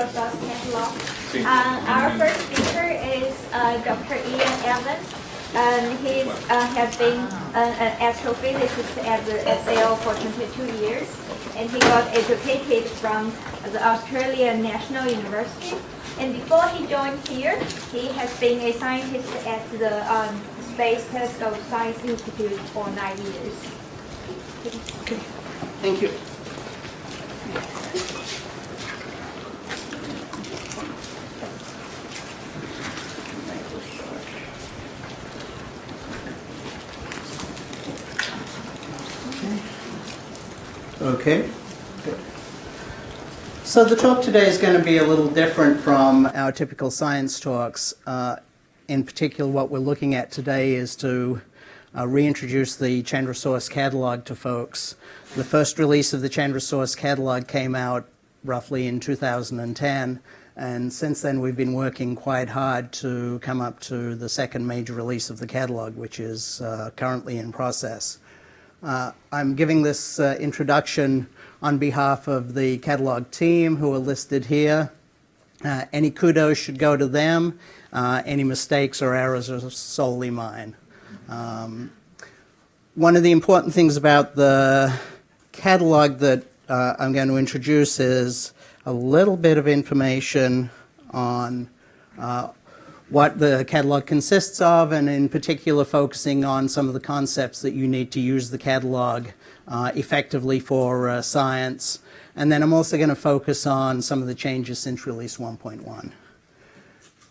Spectral Source Catalog. Our first speaker is Dr. Ian Evans. He has been an astrophysicist at the SAO for 22 years, and he got educated from the Australian National University. And before he joined here, he has been a scientist at the Space Telescope Science Institute for 9 years. Okay, thank you. Okay. So the talk today is going to be a little different from our typical science talks. In particular, what we're looking at today is to reintroduce the Chandra Source catalog to folks. The first release of the Chandra Source catalog came out roughly in 2010, and since then we've been working quite hard to come up to the second major release of the catalog, which is currently in process. I'm giving this introduction on behalf of the catalog team who are listed here. Any kudos should go to them. Any mistakes or errors are solely mine. One of the important things about the catalog that I'm going to introduce is a little bit of information on what the catalog consists of, and in particular focusing on some of the concepts that you need to use the catalog effectively for science. And then I'm also going to focus on some of the changes since release 1.1.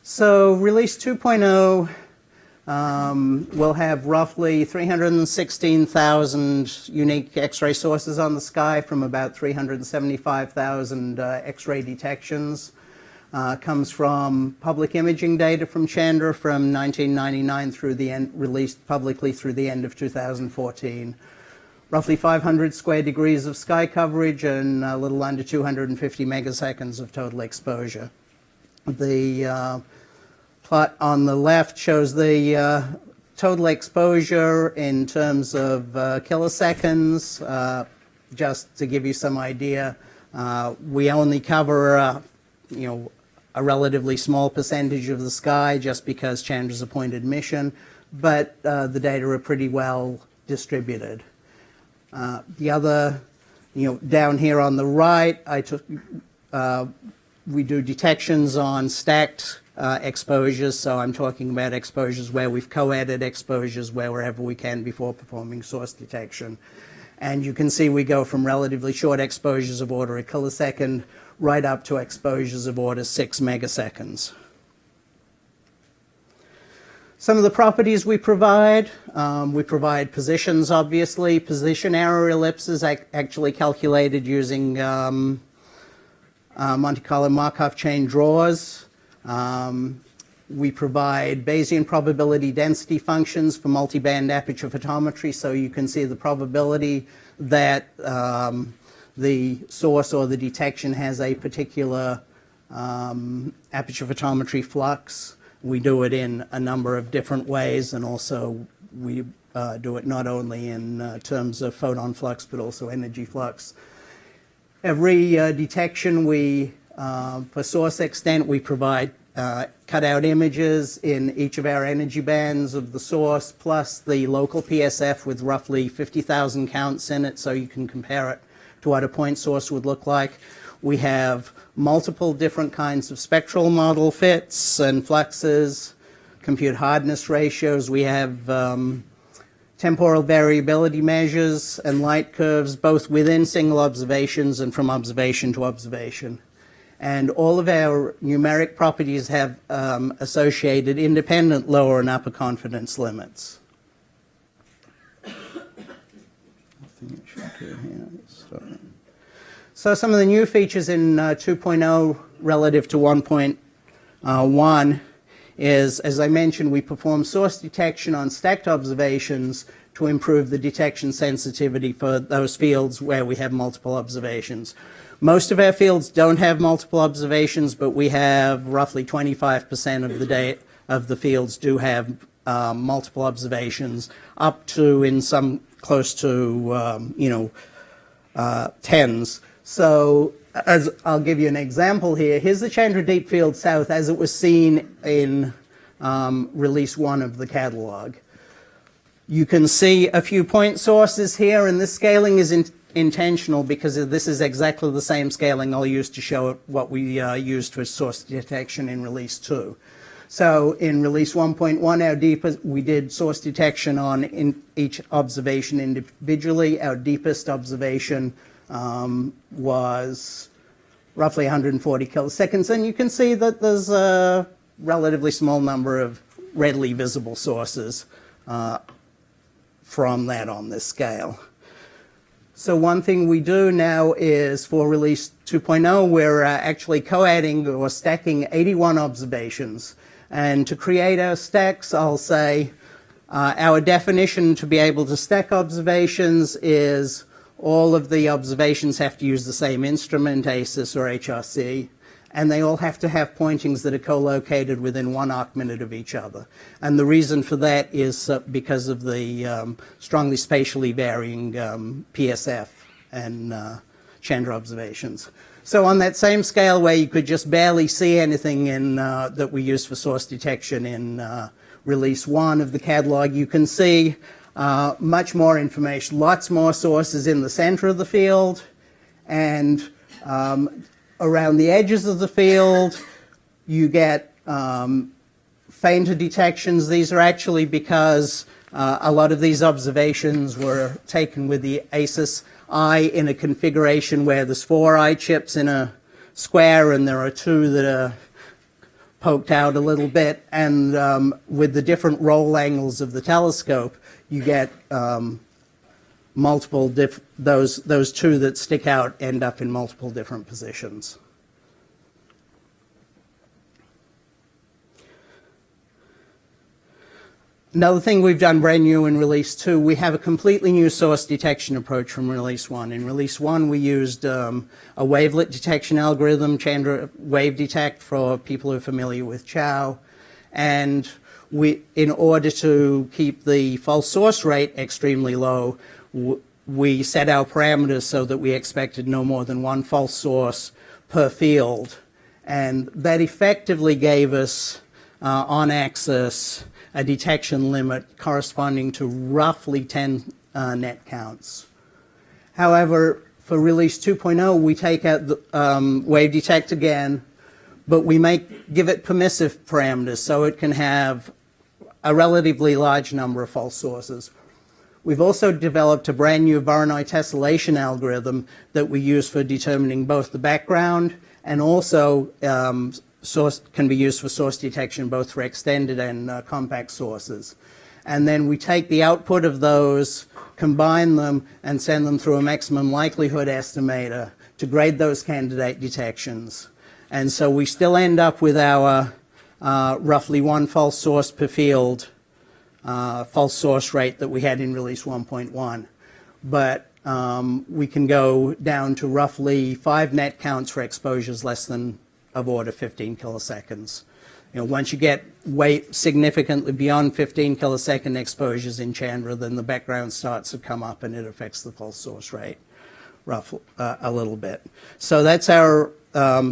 So release 2.0 will have roughly 316,000 unique X-ray sources on the sky from about 375,000 X-ray detections. Comes from public imaging data from Chandra from 1999 through the end, released publicly through the end of 2014. Roughly 500 square degrees of sky coverage and a little under 250 megaseconds of total exposure. The plot on the left shows the total exposure in terms of kiloseconds. Just to give you some idea, we only cover a relatively small percentage of the sky just because Chandra's a pointed mission, but the data are pretty well distributed. The other, down here on the right, we do detections on stacked exposures, so I'm talking about exposures where we've co-added exposures wherever we can before performing source detection. And you can see we go from relatively short exposures of order a kilosecond right up to exposures of order 6 megaseconds. Some of the properties we provide positions, obviously. Position error ellipses actually calculated using Monte Carlo Markov chain draws. We provide Bayesian probability density functions for multiband aperture photometry, so you can see the probability that the source or the detection has a particular aperture photometry flux. We do it in a number of different ways, and also we do it not only in terms of photon flux, but also energy flux. Every detection for source extent, we provide cutout images in each of our energy bands of the source, plus the local PSF with roughly 50,000 counts in it, so you can compare it to what a point source would look like. We have multiple different kinds of spectral model fits and fluxes, compute hardness ratios. We have temporal variability measures and light curves, both within single observations and from observation to observation. And all of our numeric properties have associated independent lower and upper confidence limits. So some of the new features in 2.0 relative to 1.1 is, as I mentioned, we perform source detection on stacked observations to improve the detection sensitivity for those fields where we have multiple observations. Most of our fields don't have multiple observations, but we have roughly 25% of the fields do have multiple observations, up to in some close to tens. So as I'll give you an example here. Here's the Chandra Deep Field South as it was seen in release 1 of the catalog. You can see a few point sources here, and this scaling is intentional because this is exactly the same scaling I'll use to show what we used for source detection in release 2. So in release 1.1, we did source detection on each observation individually. Our deepest observation was roughly 140 kiloseconds, and you can see that there's a relatively small number of readily visible sources from that on this scale. So one thing we do now is for release 2.0, we're actually co-adding or stacking 81 observations. And to create our stacks, I'll say our definition to be able to stack observations is all of the observations have to use the same instrument, ASIS or HRC, and they all have to have pointings that are co-located within 1 arc-minute of each other. And the reason for that is because of the strongly spatially varying PSF and Chandra observations. So on that same scale where you could just barely see anything in, that we use for source detection in release 1 of the catalog, you can see much more information, lots more sources in the center of the field, and around the edges of the field you get fainter detections. These are actually because a lot of these observations were taken with the ASIS eye in a configuration where there's 4 eye chips in a square and there are 2 that are poked out a little bit, and with the different roll angles of the telescope you get multiple those 2 that stick out end up in multiple different positions. Another thing we've done brand new in release 2, we have a completely new source detection approach from release 1. In release 1 we used a wavelet detection algorithm, Chandra Wave Detect for people who are familiar with Chow, and in order to keep the false source rate extremely low, we set our parameters so that we expected no more than 1 false source per field, and that effectively gave us on axis a detection limit corresponding to roughly 10 net counts. However, for release 2.0 we take out the wave detect again, but we give it permissive parameters so it can have a relatively large number of false sources. We've also developed a brand new Voronoi tessellation algorithm that we use for determining both the background and also can be used for source detection both for extended and compact sources. And then we take the output of those, combine them, and send them through a maximum likelihood estimator to grade those candidate detections. And so we still end up with our roughly 1 false source per field false source rate that we had in release 1.1. But we can go down to roughly 5 net counts for exposures less than of order 15 kiloseconds. You know, once you get way significantly beyond 15 kilosecond exposures in Chandra, then the background starts to come up and it affects the false source rate roughly a little bit. So that's our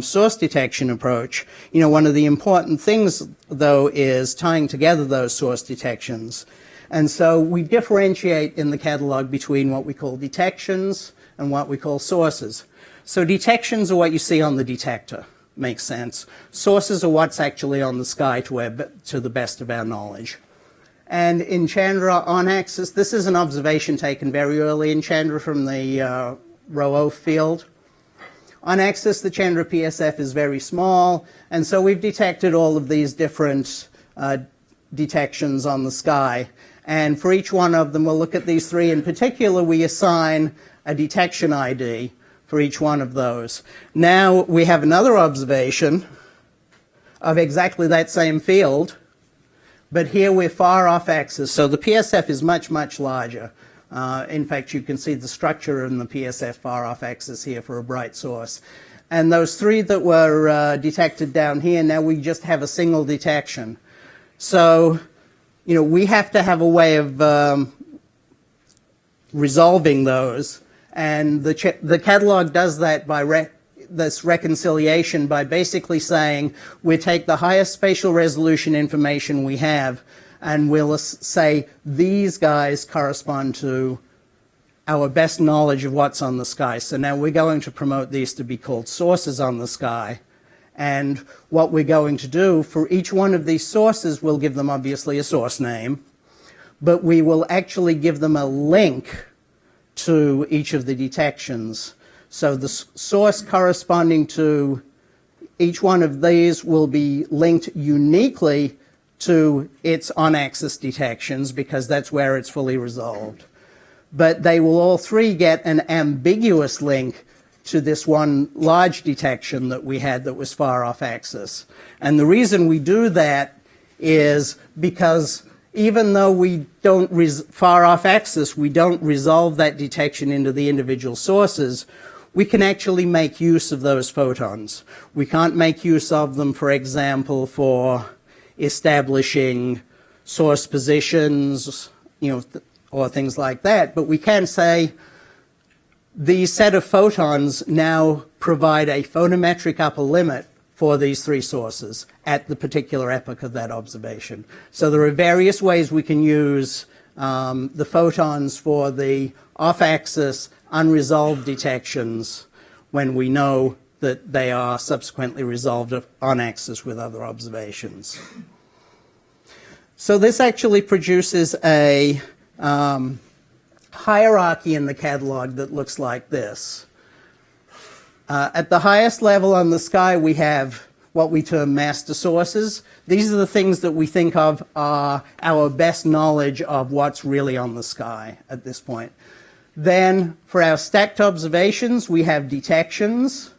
source detection approach. You know, one of the important things though is tying together those source detections. And so we differentiate in the catalog between what we call detections and what we call sources. So detections are what you see on the detector. Makes sense. Sources are what's actually on the sky to the best of our knowledge. And in Chandra on axis, this is an observation taken very early in Chandra from the Rho O field. On axis, the Chandra PSF is very small, and so we've detected all of these different detections on the sky. And for each one of them, we'll look at these 3. In particular, we assign a detection ID for each one of those. Now we have another observation of exactly that same field, but here we're far off axis, so the PSF is much, much larger. In fact, you can see the structure in the PSF far off axis here for a bright source. And those 3 that were detected down here, now we just have a single detection. So, you know, we have to have a way of resolving those. And the catalog does that by this reconciliation by basically saying we take the highest spatial resolution information we have and we'll say these guys correspond to our best knowledge of what's on the sky. So now we're going to promote these to be called sources on the sky. And what we're going to do for each one of these sources, we'll give them obviously a source name, but we will actually give them a link to each of the detections. So the source corresponding to each one of these will be linked uniquely to its on-axis detections because that's where it's fully resolved. But they will all three get an ambiguous link to this one large detection that we had that was far off axis. And the reason we do that is because even though we don't far off axis, we don't resolve that detection into the individual sources, we can actually make use of those photons. We can't make use of them, for example, for establishing source positions, or things like that, but we can say these set of photons now provide a photometric upper limit for these three sources at the particular epoch of that observation. So there are various ways we can use the photons for the off-axis unresolved detections when we know that they are subsequently resolved on axis with other observations. So this actually produces a hierarchy in the catalog that looks like this. At the highest level on the sky, we have what we term master sources. These are the things that we think of are our best knowledge of what's really on the sky at this point. Then for our stacked observations, we have detections.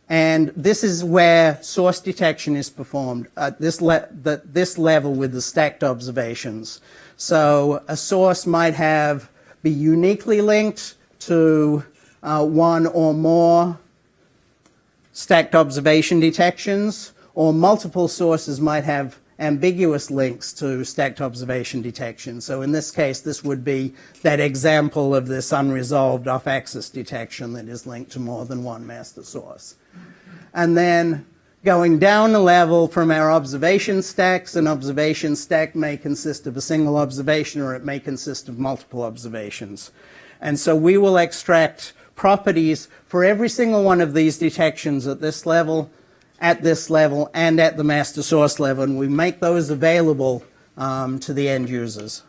And this is where source detection is performed at this level with the stacked observations. So a source might be uniquely linked to one or more stacked observation detections, or multiple sources might have ambiguous links to stacked observation detection. So in this case, this would be that example of this unresolved off-axis detection that is linked to more than one master source. And then going down a level from our observation stacks, an observation stack may consist of a single observation or it may consist of multiple observations. And so we will extract properties for every single one of these detections at this level, and at the master source level, and we make those available to the end users.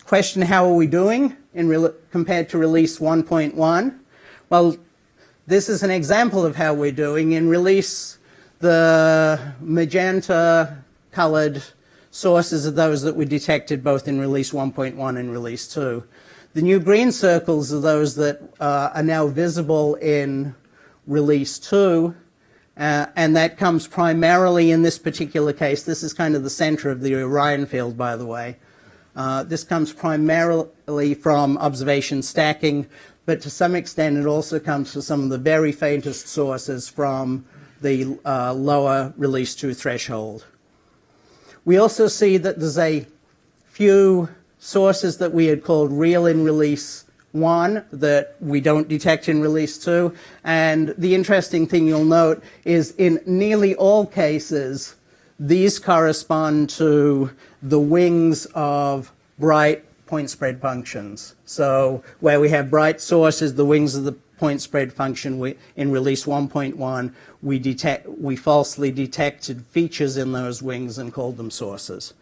Question, how are we doing compared to release 1.1? Well, this is an example of how we're doing. In release, the magenta colored sources are those that were detected both in release 1.1 and release 2. The new green circles are those that are now visible in release 2, and that comes primarily in this particular case. This is kind of the center of the Orion field, by the way. This comes primarily from observation stacking, but to some extent it also comes from some of the very faintest sources from the lower release 2 threshold. We also see that there's a few sources that we had called real in release 1 that we don't detect in release 2. And the interesting thing you'll note is in nearly all cases, these correspond to the wings of bright point spread functions. So where we have bright sources, the wings of the point spread function, in release 1.1, we falsely detected features in those wings and called them sources.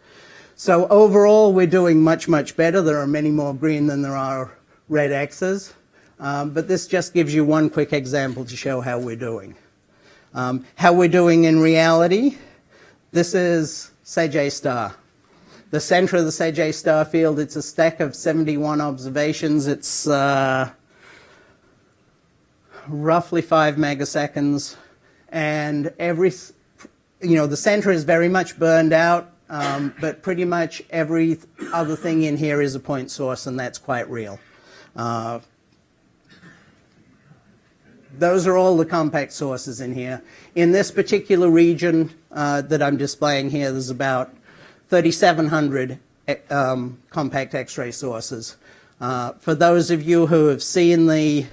So overall, we're doing much, much better. There are many more green than there are red X's. But this just gives you one quick example to show how we're doing. How we're doing in reality, this is Sagittarius star. The center of the Sagittarius star field, it's a stack of 71 observations. It's roughly 5 megaseconds. And the center is very much burned out, but pretty much every other thing in here is a point source, and that's quite real. Those are all the compact sources in here. In this particular region that I'm displaying here, there's about 3,700 compact X-ray sources. For those of you who have seen the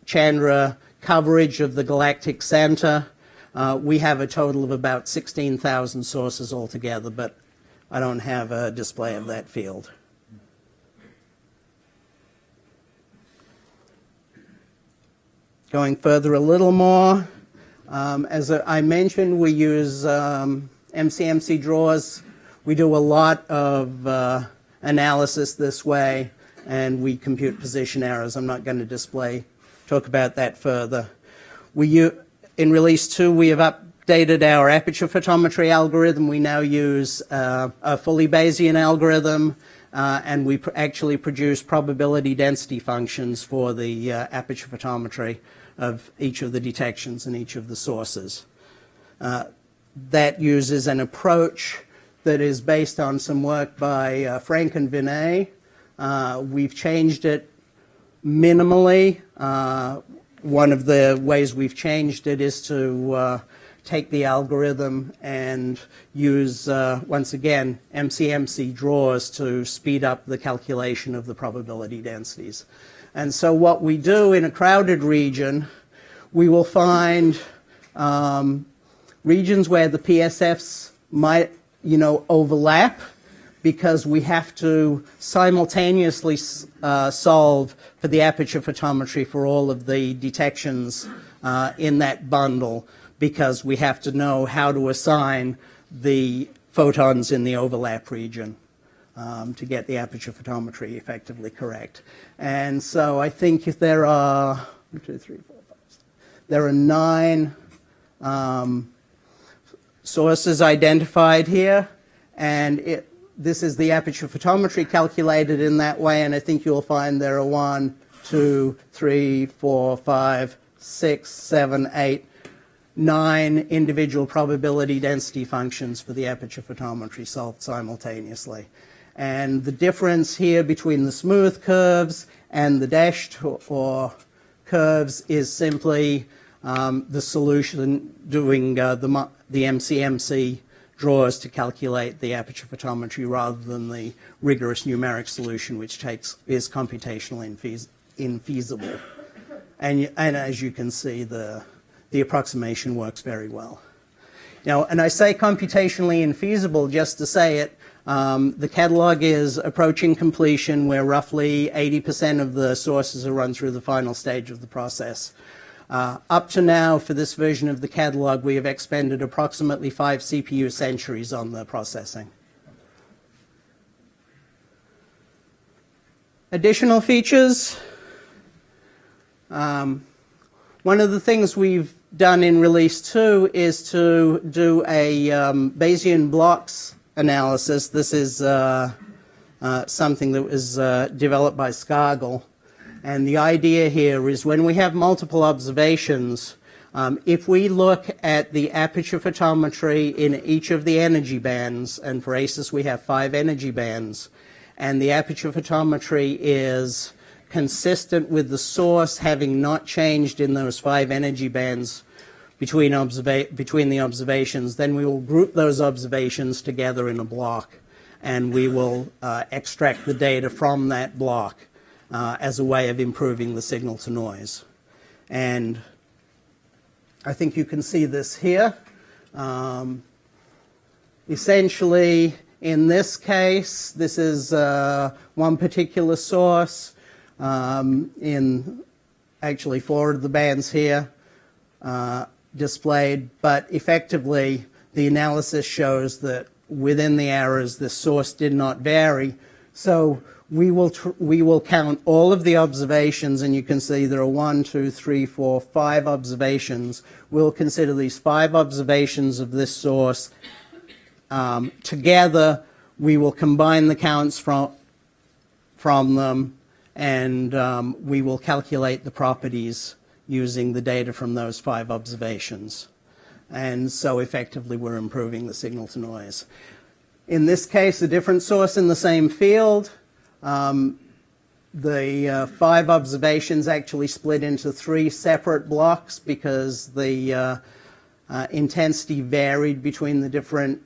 Chandra coverage of the galactic center, we have a total of about 16,000 sources altogether, but I don't have a display of that field. Going further a little more, as I mentioned, we use MCMC drawers. We do a lot of analysis this way, and we compute position errors. I'm not going to talk about that further. In release 2, we have updated our aperture photometry algorithm. We now use a fully Bayesian algorithm, and we actually produce probability density functions for the aperture photometry of each of the detections and each of the sources. That uses an approach that is based on some work by Frank and Vinay. We've changed it minimally. One of the ways we've changed it is to take the algorithm and use, once again, MCMC drawers to speed up the calculation of the probability densities. And so what we do in a crowded region, we will find regions where the PSFs might, overlap, because we have to simultaneously solve for the aperture photometry for all of the detections in that bundle, because we have to know how to assign the photons in the overlap region to get the aperture photometry effectively correct. And so I think if there are 1, 2, 3, 4, 5, 6, there are 9 sources identified here, and this is the aperture photometry calculated in that way, and I think you'll find there are 1, 2, 3, 4, 5, 6, 7, 8, 9 individual probability density functions for the aperture photometry solved simultaneously. And the difference here between the smooth curves and the dashed or curves is simply the solution doing the MCMC drawers to calculate the aperture photometry rather than the rigorous numeric solution, which is computationally infeasible. And as you can see, the approximation works very well. Now, and I say computationally infeasible just to say it. The catalog is approaching completion, where roughly 80% of the sources are run through the final stage of the process. Up to now, for this version of the catalog, we have expended approximately 5 CPU centuries on the processing. Additional features. One of the things we've done in release 2 is to do a Bayesian blocks analysis. This is something that was developed by Scargill. And the idea here is when we have multiple observations, if we look at the aperture photometry in each of the energy bands, and for ACES we have 5 energy bands, and the aperture photometry is consistent with the source having not changed in those 5 energy bands between the observations, then we will group those observations together in a block, and we will extract the data from that block as a way of improving the signal to noise. And I think you can see this here. Essentially, in this case, this is one particular source in actually 4 of the bands here displayed, but effectively the analysis shows that within the errors the source did not vary. So we will count all of the observations, and you can see there are 1, 2, 3, 4, 5 observations. We'll consider these 5 observations of this source. Together, we will combine the counts from them, and we will calculate the properties using the data from those 5 observations. And so effectively, we're improving the signal to noise. In this case, a different source in the same field. The 5 observations actually split into 3 separate blocks because the intensity varied between the different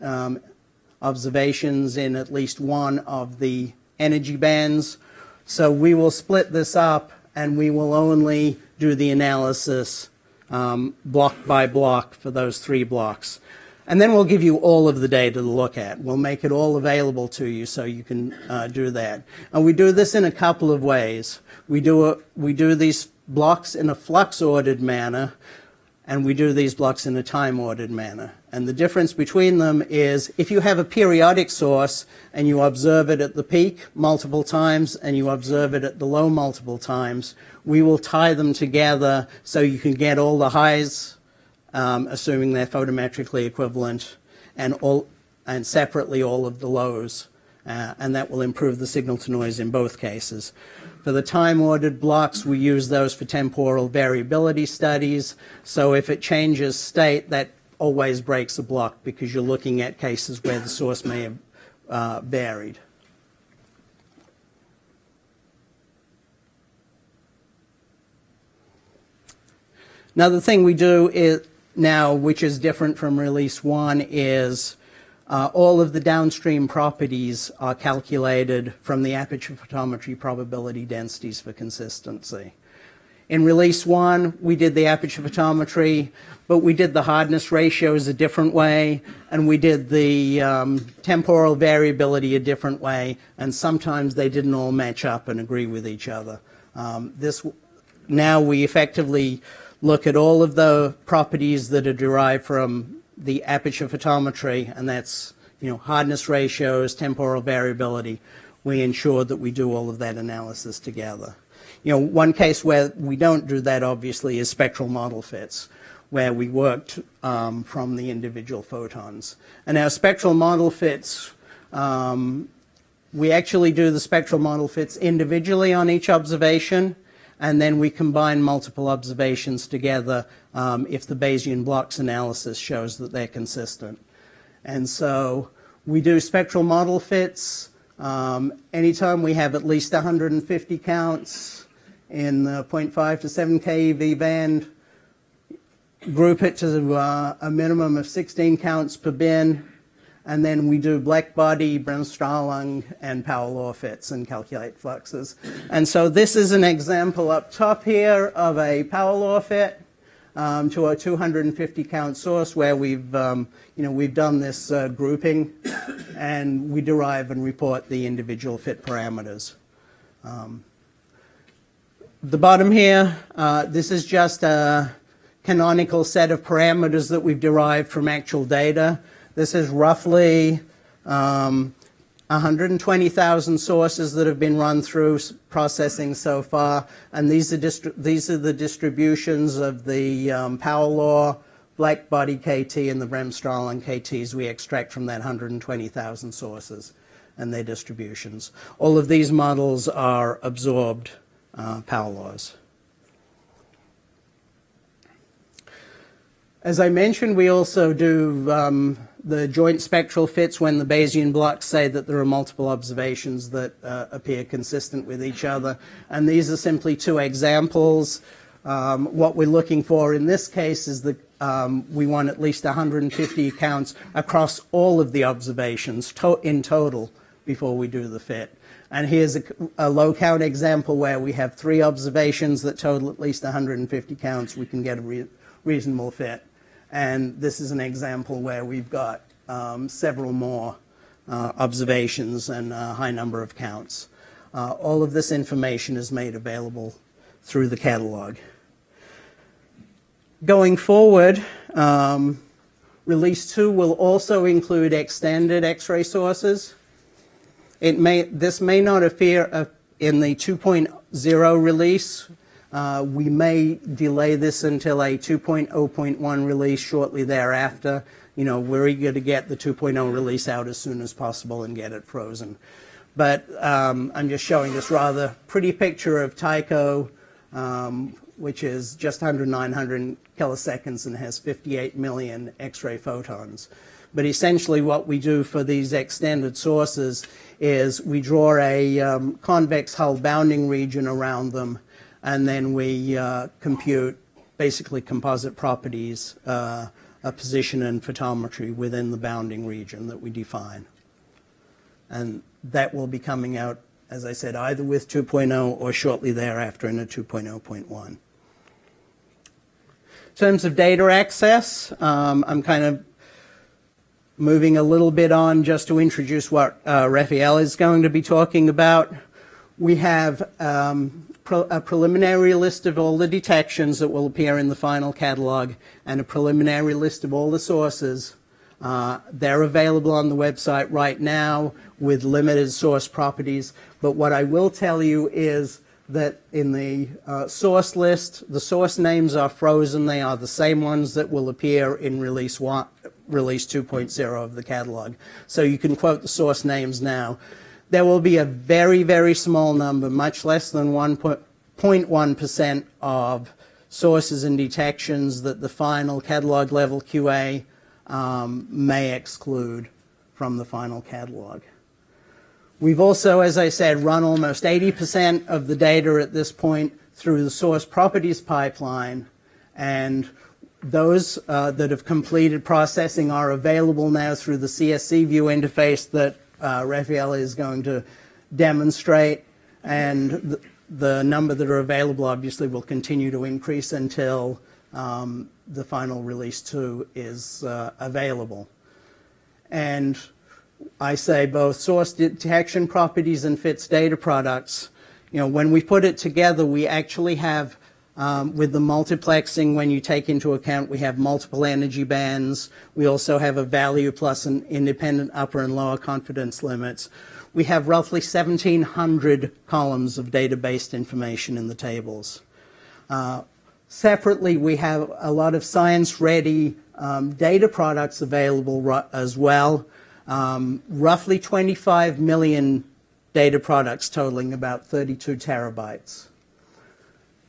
observations in at least one of the energy bands. So we will split this up and we will only do the analysis block by block for those 3 blocks. And then we'll give you all of the data to look at. We'll make it all available to you so you can do that. And we do this in a couple of ways. We do these blocks in a flux-ordered manner, and we do these blocks in a time-ordered manner. And the difference between them is if you have a periodic source and you observe it at the peak multiple times and you observe it at the low multiple times, we will tie them together so you can get all the highs, assuming they're photometrically equivalent, and separately all of the lows. And that will improve the signal-to-noise in both cases. For the time-ordered blocks, we use those for temporal variability studies. So if it changes state, that always breaks a block because you're looking at cases where the source may have varied. Another thing we do is now, which is different from release 1, is all of the downstream properties are calculated from the aperture photometry probability densities for consistency. In release 1, we did the aperture photometry, but we did the hardness ratios a different way, and we did the temporal variability a different way, and sometimes they didn't all match up and agree with each other. Now we effectively look at all of the properties that are derived from the aperture photometry, and that's, hardness ratios, temporal variability. We ensure that we do all of that analysis together. One case where we don't do that, obviously, is spectral model fits, where we worked from the individual photons. And our spectral model fits, we actually do the spectral model fits individually on each observation, and then we combine multiple observations together if the Bayesian blocks analysis shows that they're consistent. And so we do spectral model fits anytime we have at least 150 counts in the 0.5 to 7 keV band, group it to a minimum of 16 counts per bin, and then we do black body, Bremsstrahlung, and power law fits and calculate fluxes. And so this is an example up top here of a power law fit to a 250 count source where we've done this grouping, and we derive and report the individual fit parameters. The bottom here, this is just a canonical set of parameters that we've derived from actual data. This is roughly 120,000 sources that have been run through processing so far, and these are the distributions of the power law, black body KT, and the Bremsstrahlung KTs we extract from that 120,000 sources and their distributions. All of these models are absorbed power laws. As I mentioned, we also do the joint spectral fits when the Bayesian blocks say that there are multiple observations that appear consistent with each other. And these are simply 2 examples. What we're looking for in this case is that we want at least 150 counts across all of the observations in total before we do the fit. And here's a low count example where we have 3 observations that total at least 150 counts. We can get a reasonable fit. And this is an example where we've got several more observations and a high number of counts. All of this information is made available through the catalog. Going forward, Release 2 will also include extended X-ray sources. This may not appear in the 2.0 release. We may delay this until a 2.0.1 release shortly thereafter. We're eager to get the 2.0 release out as soon as possible and get it frozen. But I'm just showing this rather pretty picture of Tycho, which is just under 900 kiloseconds and has 58 million X-ray photons. But essentially what we do for these extended sources is we draw a convex hull bounding region around them, and then we compute basically composite properties, a position and photometry within the bounding region that we define. And that will be coming out, as I said, either with 2.0 or shortly thereafter in a 2.0.1. In terms of data access, I'm kind of moving a little bit on just to introduce what Raffaele is going to be talking about. We have a preliminary list of all the detections that will appear in the final catalog and a preliminary list of all the sources. They're available on the website right now with limited source properties. But what I will tell you is that in the source list, the source names are frozen. They are the same ones that will appear in release 2.0 of the catalog. So you can quote the source names now. There will be a very, very small number, much less than 1.1% of sources and detections that the final catalog level QA may exclude from the final catalog. We've also, as I said, run almost 80% of the data at this point through the source properties pipeline, and those that have completed processing are available now through the CSC view interface that Raffaele is going to demonstrate, and the number that are available obviously will continue to increase until the final release 2 is available. And I say both source detection properties and FITS data products, you know, when we put it together, we actually have, with the multiplexing, when you take into account, we have multiple energy bands. We also have a value plus an independent upper and lower confidence limits. We have roughly 1,700 columns of data-based information in the tables. Separately, we have a lot of science-ready data products available as well. Roughly 25 million data products totaling about 32 terabytes.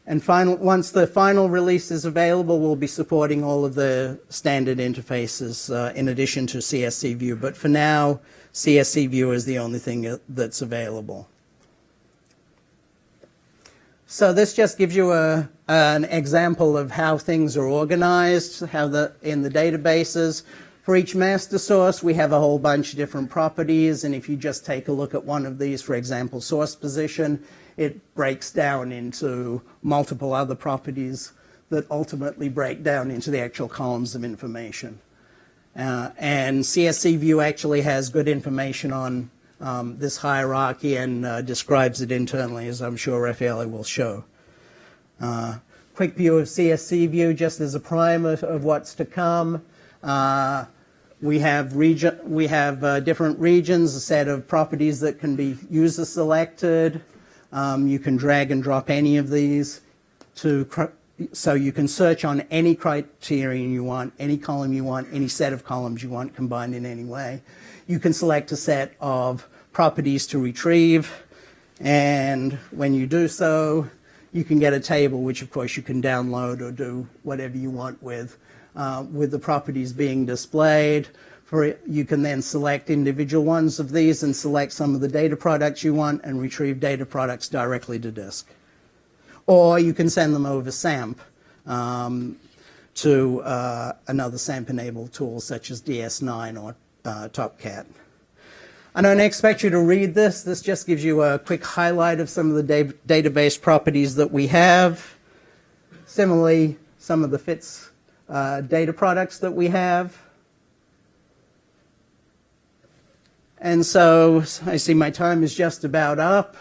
And once the final release is available, we'll be supporting all of the standard interfaces in addition to CSC View. But for now, CSC View is the only thing that's available. So this just gives you an example of how things are organized, in the databases. For each master source, we have a whole bunch of different properties, and if you just take a look at one of these, for example, source position, it breaks down into multiple other properties that ultimately break down into the actual columns of information. And CSC View actually has good information on this hierarchy and describes it internally, as I'm sure Raffaele will show. Quick view of CSC View just as a primer of what's to come. We have different regions, a set of properties that can be user selected. You can drag and drop any of these so you can search on any criterion you want, any column you want, any set of columns you want combined in any way. You can select a set of properties to retrieve, and when you do so, you can get a table, which of course you can download or do whatever you want with the properties being displayed. You can then select individual ones of these and select some of the data products you want and retrieve data products directly to disk. Or you can send them over SAMP to another SAMP-enabled tool such as DS9 or TopCat. I don't expect you to read this. This just gives you a quick highlight of some of the database properties that we have. Similarly, some of the FITS data products that we have. And so I see my time is just about up.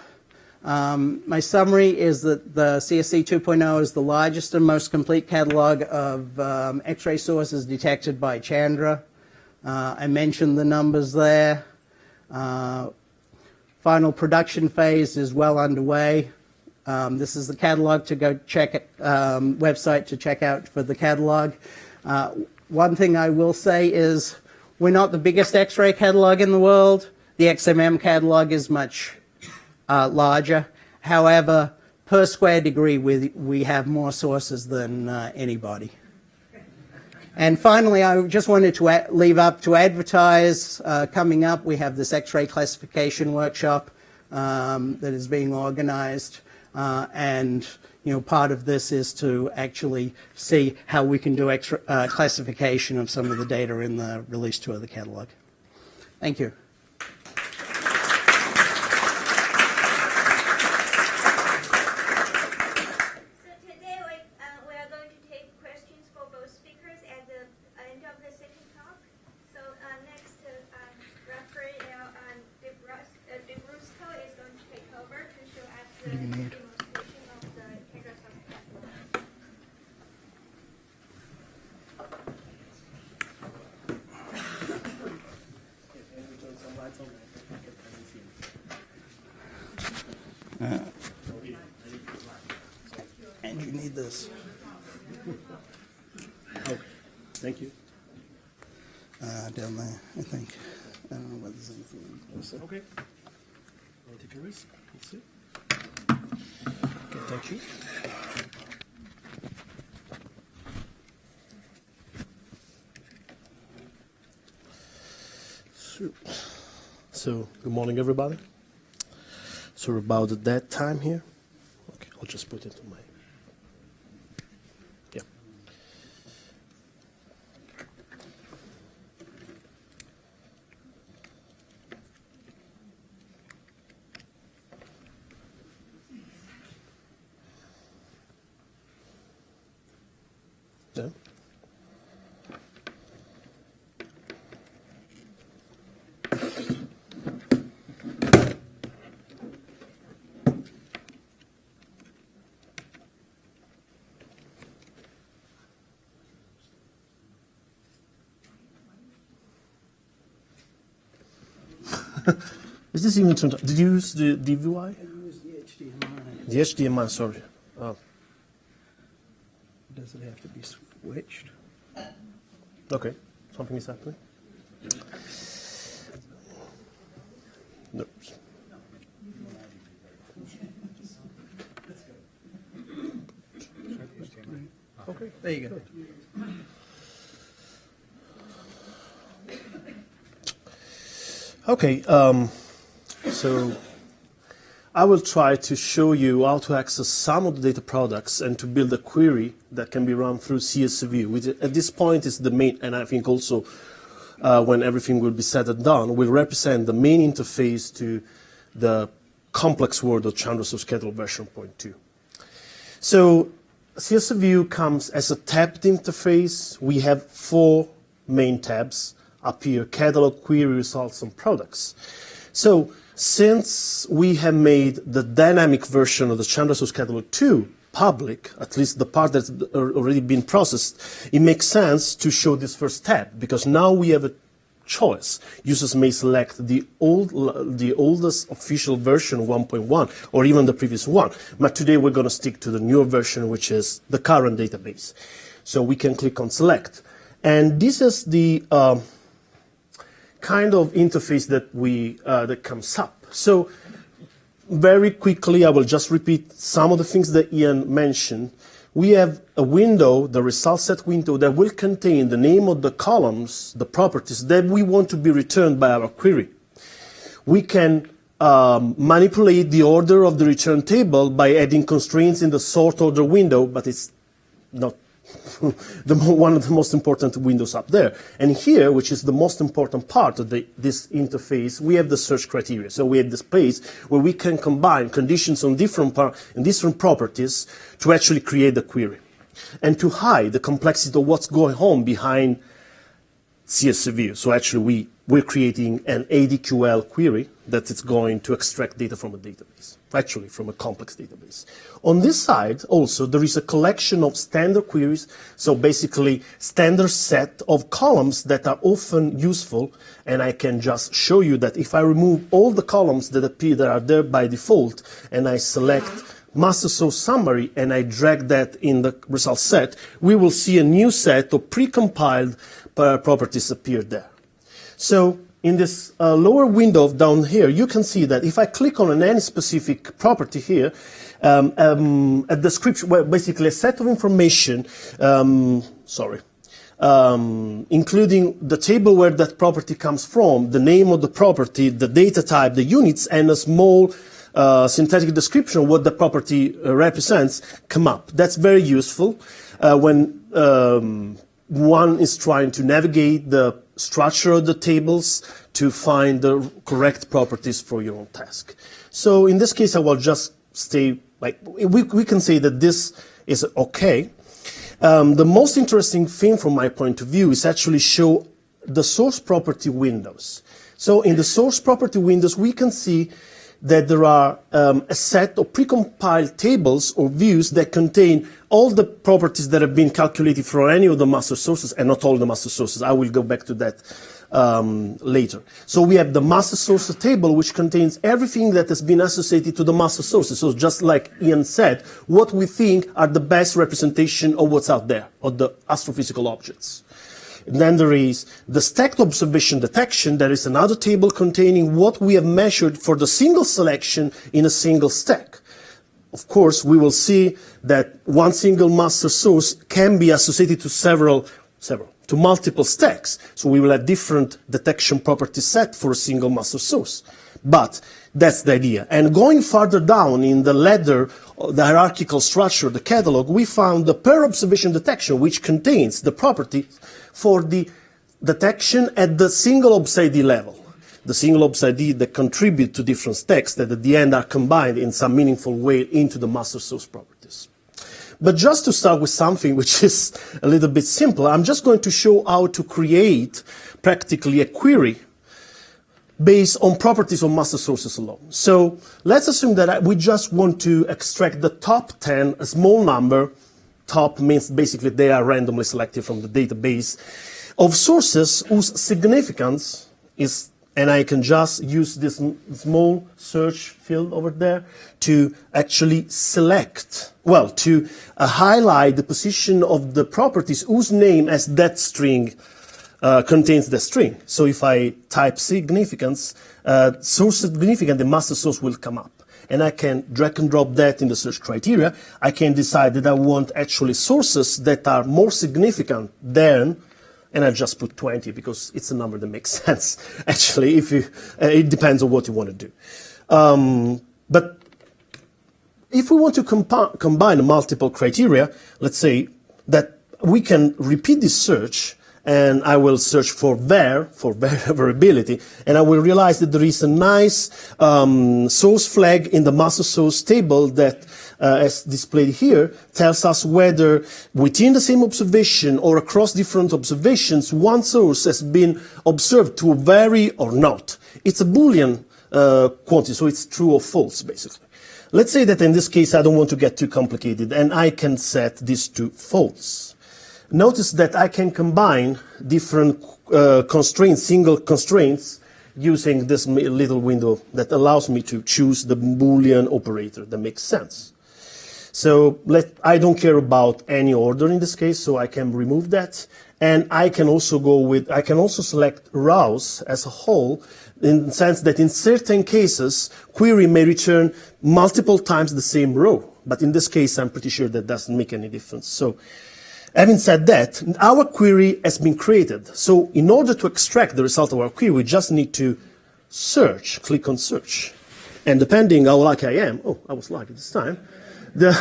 My summary is that the CSC 2.0 is the largest and most complete catalog of X-ray sources detected by Chandra. I mentioned the numbers there. Final production phase is well underway. This is the catalog to go check website to check out for the catalog. One thing I will say is we're not the biggest X-ray catalog in the world. The XMM catalog is much larger. However, per square degree, we have more sources than anybody. And finally, I just wanted to leave up to advertise. Coming up, we have this X-ray classification workshop that is being organized. And part of this is to actually see how we can do classification of some of the data in the release 2 of the catalog. Thank you. What do you need? And you need this. Okay, thank you. Down there, I think. I don't know whether there's anything closer. Okay. I'll take a risk. Let's see. Okay, thank you. So, good morning, everybody. So, we're about at that time here. Okay, I'll just put it in my. Yeah. Yeah. Is this even turned on? Did you use the DVI? I use the HDMI. The HDMI, sorry. Oh, Does it have to be switched? okay. Something is happening. No. Okay, there you go. Okay, so I will try to show you how to access some of the data products and to build a query that can be run through CSV, which at this point is the main, and I think also when everything will be said and done, will represent the main interface to the complex world of Chandra Schedule version 0.2. So CSV comes as a tabbed interface. We have 4 main tabs up here: catalog, query, results, and products. So since we have made the dynamic version of the Chandra Schedule 2 public, at least the part that's already been processed, it makes sense to show this first tab, because now we have a choice. Users may select the oldest official version 1.1 or even the previous one. But today we're going to stick to the newer version, which is the current database. So we can click on select. And this is the kind of interface that that comes up. So very quickly, I will just repeat some of the things that Ian mentioned. We have a window, the result set window, that will contain the name of the columns, the properties that we want to be returned by our query. We can manipulate the order of the return table by adding constraints in the sort order window, but it's not one of the most important windows up there. And here, which is the most important part of this interface, we have the search criteria. So we have this place where we can combine conditions on different properties to actually create the query and to hide the complexity of what's going on behind CSV. So actually we're creating an ADQL query that is going to extract data from a database, actually from a complex database. On this side, also, there is a collection of standard queries, so basically standard set of columns that are often useful, and I can just show you that if I remove all the columns that appear that are there by default, and I select master source summary, and I drag that in the result set, we will see a new set of precompiled properties appear there. So in this lower window down here, you can see that if I click on any specific property here, a description, well, basically a set of information, including the table where that property comes from, the name of the property, the data type, the units, and a small synthetic description of what the property represents come up. That's very useful when one is trying to navigate the structure of the tables to find the correct properties for your own task. So in this case, I will just stay, like, we can say that this is okay. The most interesting thing from my point of view is actually show the source property windows. So in the source property windows, we can see that there are a set of precompiled tables or views that contain all the properties that have been calculated for any of the master sources, and not all the master sources. I will go back to that later. So we have the master sources table, which contains everything that has been associated to the master sources. So just like Ian said, what we think are the best representation of what's out there, of the astrophysical objects. And then there is the stacked observation detection. There is another table containing what we have measured for the single selection in a single stack. Of course, we will see that one single master source can be associated to to multiple stacks. So we will have different detection property set for a single master source. But that's the idea. And going further down in the ladder, the hierarchical structure, the catalog, we found the per observation detection, which contains the property for the detection at the single OBS-ID level. The single OBS-ID that contribute to different stacks that at the end are combined in some meaningful way into the master source properties. But just to start with something which is a little bit simpler, I'm just going to show how to create practically a query based on properties of master sources alone. So let's assume that we just want to extract the top 10, a small number. Top means basically they are randomly selected from the database of sources whose significance is, and I can just use this small search field over there to actually select, well, to highlight the position of the properties whose name as that string contains the string. So if I type significance, source significant, the master source will come up. And I can drag and drop that in the search criteria. I can decide that I want actually sources that are more significant than, and I just put 20 because it's a number that makes sense. Actually, if you, it depends on what you want to do. But if we want to combine multiple criteria, let's say that we can repeat this search, and I will search for variability, and I will realize that there is a nice source flag in the master source table that, as displayed here, tells us whether within the same observation or across different observations, one source has been observed to vary or not. It's a Boolean quantity, so it's true or false, basically. Let's say that in this case, I don't want to get too complicated, and I can set this to false. Notice that I can combine different constraints, single constraints, using this little window that allows me to choose the Boolean operator that makes sense. So I don't care about any order in this case, so I can remove that. And I can also select rows as a whole, in the sense that in certain cases, query may return multiple times the same row. But in this case, I'm pretty sure that doesn't make any difference. So, having said that, our query has been created. So in order to extract the result of our query, we just need to search, click on search. And depending how lucky I am, oh, I was lucky this time, the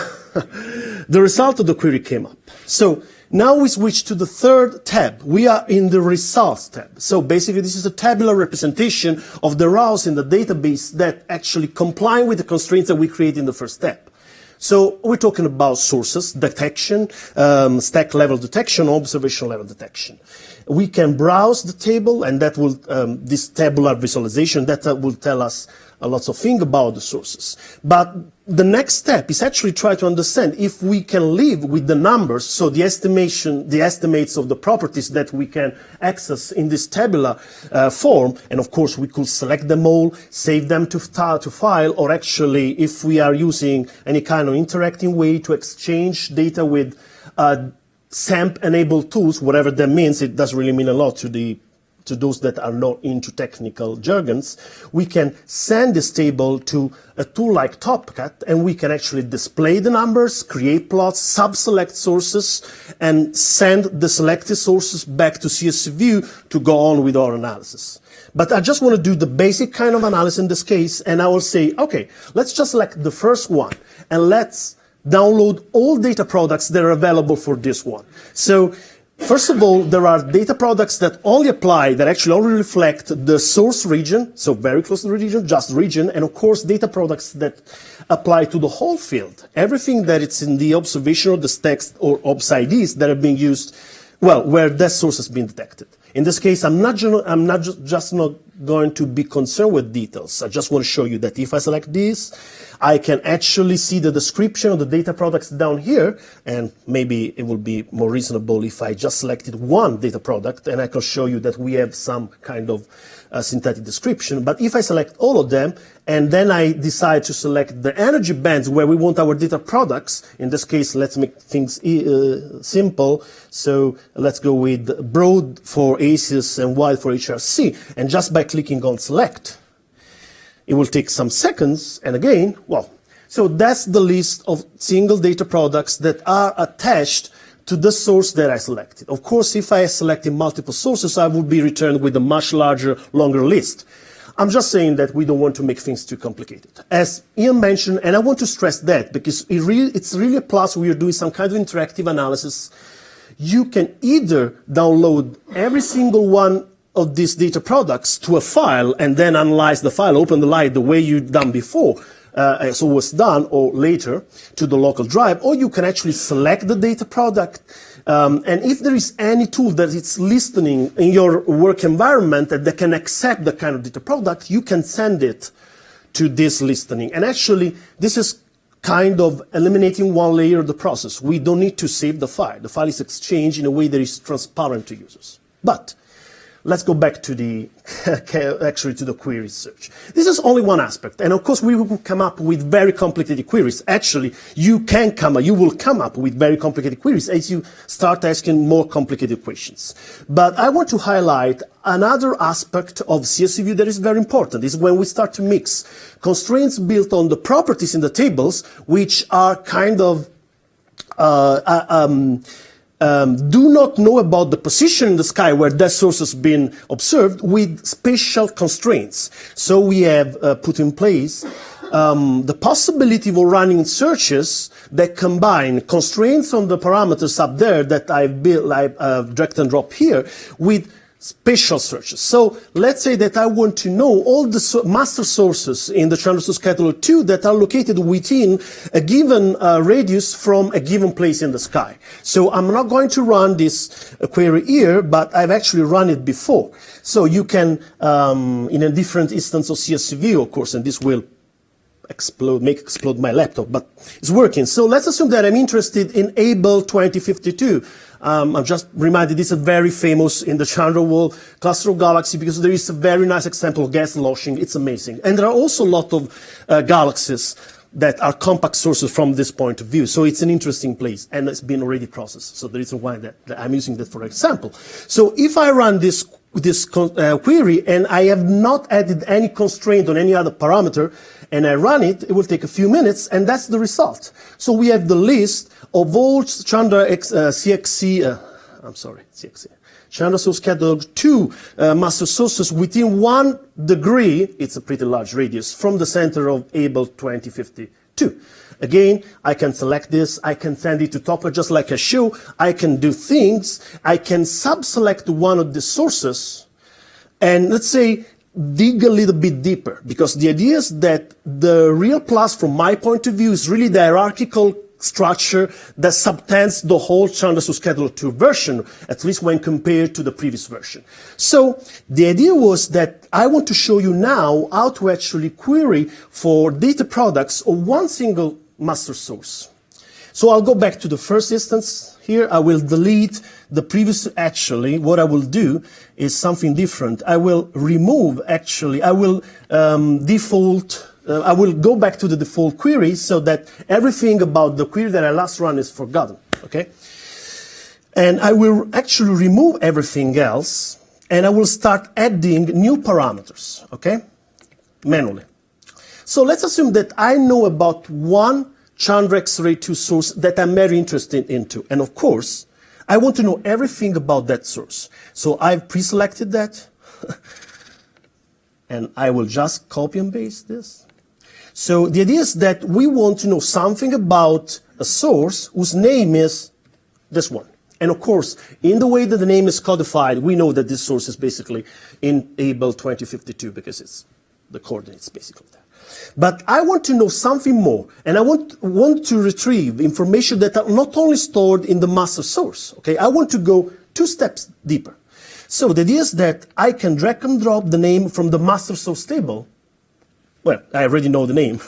result of the query came up. So now we switch to the third tab. We are in the results tab. So basically this is a tabular representation of the rows in the database that actually comply with the constraints that we create in the first step. So we're talking about sources, detection, stack level detection, observation level detection. We can browse the table, and that will, this tabular visualization, that will tell us lots of things about the sources. But the next step is actually try to understand if we can live with the numbers, so the estimates of the properties that we can access in this tabular form. And of course, we could select them all, save them to file, or actually, if we are using any kind of interacting way to exchange data with SAMP-enabled tools, whatever that means, it doesn't really mean a lot to those that are not into technical jargons, we can send this table to a tool like Topcat, and we can actually display the numbers, create plots, sub-select sources, and send the selected sources back to CSV view to go on with our analysis. But I just want to do the basic kind of analysis in this case, and I will say, okay, let's just select the first one, and let's download all data products that are available for this one. So, first of all, there are data products that only apply, that actually only reflect the source region, so very close to the region, just region, and of course data products that apply to the whole field. Everything that it's in the observation or the text or OBS-IDs that are being used, well, where that source has been detected. In this case, I'm not going to be concerned with details. I just want to show you that if I select this, I can actually see the description of the data products down here, and maybe it will be more reasonable if I just selected one data product, and I can show you that we have some kind of synthetic description. But if I select all of them, and then I decide to select the energy bands where we want our data products, in this case, let's make things simple. So let's go with broad for ACES and wide for HRC. And just by clicking on select, it will take some seconds. And again, well, so that's the list of single data products that are attached to the source that I selected. Of course, if I selected multiple sources, I would be returned with a much larger, longer list. I'm just saying that we don't want to make things too complicated. As Ian mentioned, and I want to stress that because it's really a plus when you're doing some kind of interactive analysis, you can either download every single one of these data products to a file and then analyze the file, open the light the way you've done before, as it was done, or later to the local drive, or you can actually select the data product. And if there is any tool that is listening in your work environment that can accept the kind of data product, you can send it to this listening. And actually, this is kind of eliminating one layer of the process. We don't need to save the file. The file is exchanged in a way that is transparent to users. But let's go back to the, actually to the query search. This is only one aspect. And of course, we will come up with very complicated queries. Actually, you will come up with very complicated queries as you start asking more complicated questions. But I want to highlight another aspect of CSV view that is very important, is when we start to mix constraints built on the properties in the tables, which are kind of, do not know about the position in the sky where that source has been observed with spatial constraints. So we have put in place the possibility of running searches that combine constraints on the parameters up there that I've dragged and dropped here with spatial searches. So let's say that I want to know all the master sources in the Chandra source catalog 2 that are located within a given radius from a given place in the sky. So I'm not going to run this query here, but I've actually run it before. So you can, in a different instance of CSV, of course, and this will make explode my laptop, but it's working. So let's assume that I'm interested in Able 2052. I'm just reminded this is very famous in the Chandra Wall cluster of galaxies because there is a very nice example of gas sloshing. It's amazing. And there are also a lot of galaxies that are compact sources from this point of view. So it's an interesting place, and it's been already processed. So the reason why that I'm using that for example. So if I run this query and I have not added any constraint on any other parameter, and I run it, it will take a few minutes, and that's the result. So we have the list of all Chandra Chandra source catalog 2 master sources within 1 degree, it's a pretty large radius, from the center of Able 2052. Again, I can select this, I can send it to Topper just like I show, I can do things, I can sub-select one of the sources, and let's say, dig a little bit deeper, because the idea is that the real plus from my point of view is really the hierarchical structure that subtends the whole Chandra source catalog 2 version, at least when compared to the previous version. So the idea was that I want to show you now how to actually query for data products of one single master source. So I'll go back to the first instance here. I will delete the previous. Actually, what I will do is something different. I will remove, actually, I will I will go back to the default query so that everything about the query that I last run is forgotten, okay? And I will actually remove everything else, and I will start adding new parameters, okay? Manually. So let's assume that I know about one Chandra X-ray 2 source that I'm very interested into. And of course, I want to know everything about that source. So I've pre-selected that. And I will just copy and paste this. So the idea is that we want to know something about a source whose name is this one. And of course, in the way that the name is codified, we know that this source is basically in Able 2052 because it's the coordinates basically there. But I want to know something more, and I want to retrieve information that are not only stored in the master source, okay? I want to go 2 steps deeper. So the idea is that I can drag and drop the name from the master source table. Well, I already know the name.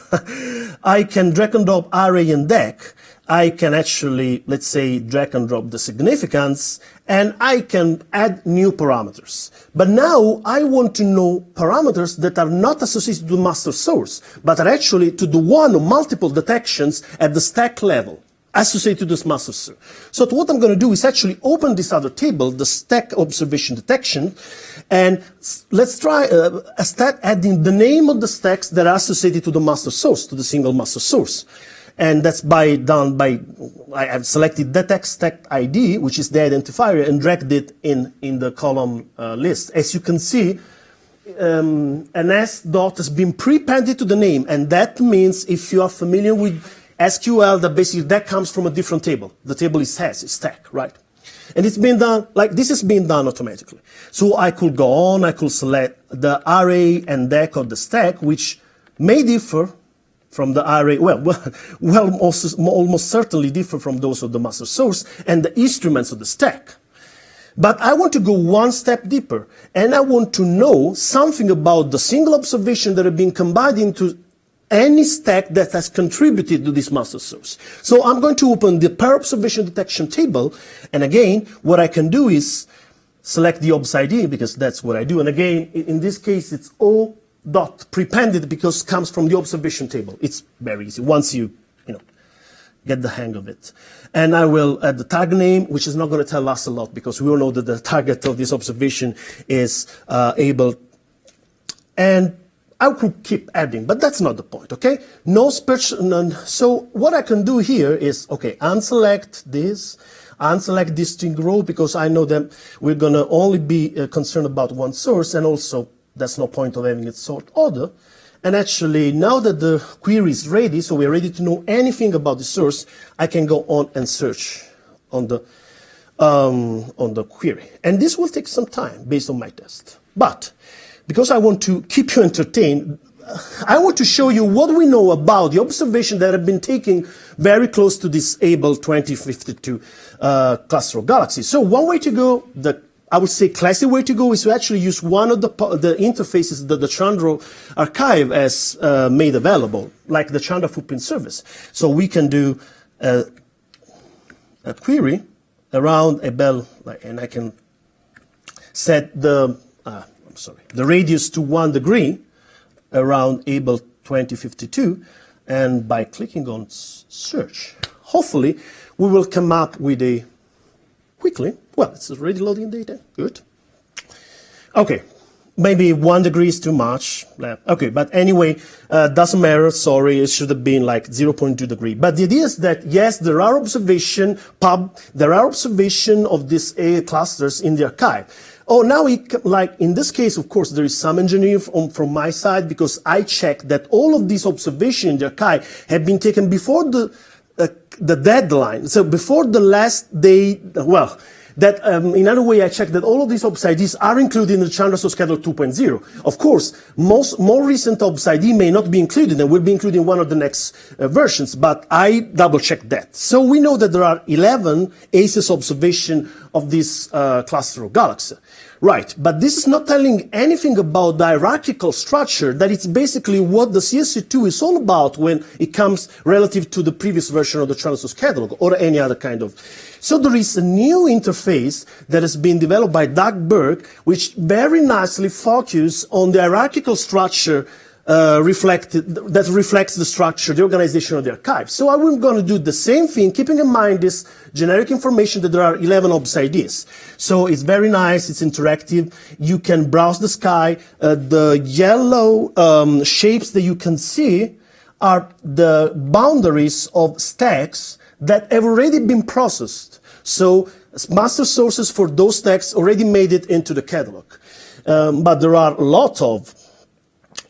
I can drag and drop array and deck. I can actually, let's say, drag and drop the significance, and I can add new parameters. But now I want to know parameters that are not associated to the master source, but are actually to the one or multiple detections at the stack level associated to this master source. So what I'm going to do is actually open this other table, the stack observation detection, and let's try start adding the name of the stacks that are associated to the master source, to the single master source. And that's done by, I have selected detect stack ID, which is the identifier, and dragged it in the column list. As you can see, an S dot has been pre-appended to the name, and that means if you are familiar with SQL, that basically that comes from a different table. The table is S, it's stack, right? And it's been done, like this is being done automatically. So I could go on, I could select the array and deck of the stack, which may differ from the array, almost certainly differ from those of the master source and the instruments of the stack. But I want to go one step deeper, and I want to know something about the single observation that have been combined into any stack that has contributed to this master source. So I'm going to open the pair observation detection table, and again, what I can do is select the obs ID, because that's what I do. And again, in this case, it's O dot prepended because it comes from the observation table. It's very easy once you get the hang of it. And I will add the tag name, which is not going to tell us a lot because we all know that the target of this observation is able. And I could keep adding, but that's not the point, okay? No special. So what I can do here is, okay, unselect this string row because I know that we're going to only be concerned about one source, and also that's no point of having it sort order. And actually, now that the query is ready, so we're ready to know anything about the source, I can go on and search on the query. And this will take some time based on my test. But because I want to keep you entertained, I want to show you what we know about the observation that have been taken very close to this Able 2052 cluster of galaxies. So one way to go, I would say classic way to go, is to actually use one of the interfaces that the Chandra archive has made available, like the Chandra footprint service. So we can do a query around a bell, and I can set the radius to 1 degree around Able 2052, and by clicking on search, hopefully we will come up with a quickly. Well, it's already loading data. Good. Okay. Maybe 1 degree is too much. Okay, but anyway, doesn't matter. Sorry, it should have been like 0.2 degree. But the idea is that, yes, there are observation of these A clusters in the archive. Oh, now, like in this case, of course, there is some engineering from my side, because I checked that all of these observations in the archive have been taken before the deadline. So before the last day, in other way, I checked that all of these OBS IDs are included in the Chandra source schedule 2.0. Of course, more recent OBS ID may not be included and will be included in one of the next versions, but I double-checked that. So we know that there are 11 ACES observation of this cluster of galaxies. Right, but this is not telling anything about the hierarchical structure, that it's basically what the CSC2 is all about when it comes relative to the previous version of the Chandra source catalog or any other kind of. So there is a new interface that has been developed by Doug Berg, which very nicely focuses on the hierarchical structure that reflects the structure, the organization of the archive. So I'm going to do the same thing, keeping in mind this generic information that there are 11 OBS IDs. So it's very nice, it's interactive. You can browse the sky. The yellow shapes that you can see are the boundaries of stacks that have already been processed. So master sources for those stacks already made it into the catalog. But there are a lot of,